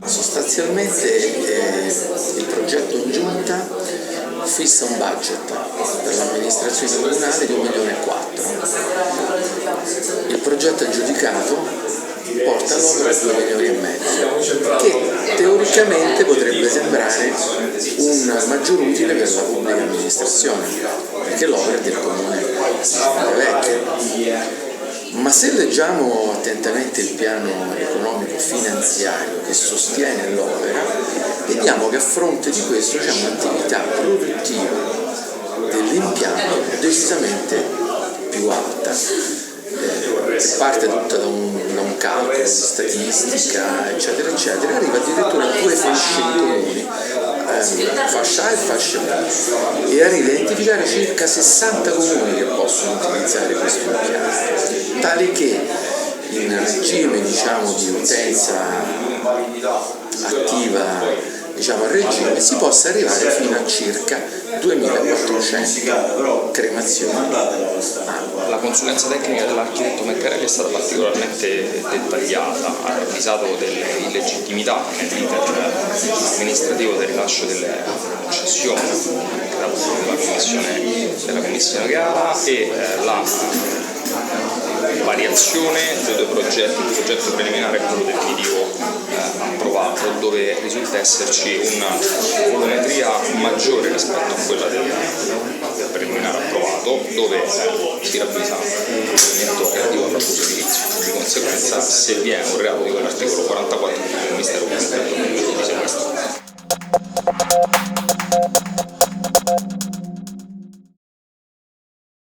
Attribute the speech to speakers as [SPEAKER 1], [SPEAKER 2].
[SPEAKER 1] Sostanzialmente il progetto in giunta fissa un budget per l'amministrazione comunale di 1,4 milioni. Il progetto aggiudicato porta all'opera 2,5 milioni, che teoricamente potrebbe sembrare un maggior utile per la pubblica amministrazione, perché l'opera è del comune di Vecchio. Ma se leggiamo attentamente il piano economico finanziario che sostiene l'opera, vediamo che a fronte di questo c'è un'attività produttiva dell'impianto decisamente più alta, che parte tutta da un calcolo di statistica, eccetera, eccetera, arriva addirittura a 2 fasce di comuni, fascia A e fascia B, e arriva a identificare circa 60 comuni che possono utilizzare questo impianto, tale che in regime di utenza attiva a regime si possa arrivare fino a circa 2400 cremazioni annue.
[SPEAKER 2] La consulenza tecnica dell'architetto Meccarelli è stata particolarmente dettagliata, ha ravvisato delle illegittimità nell'iter amministrativo del rilascio delle concessioni della commissione gara e la variazione dei due progetti, il progetto preliminare e quello definitivo approvato, dove risulta esserci una volumetria maggiore rispetto a quella del preliminare approvato, dove si ravvisa un elemento relativo all'abuso edilizio. Di conseguenza, se vi è un reato di quell'articolo 44 del Ministero pubblico di sequestro.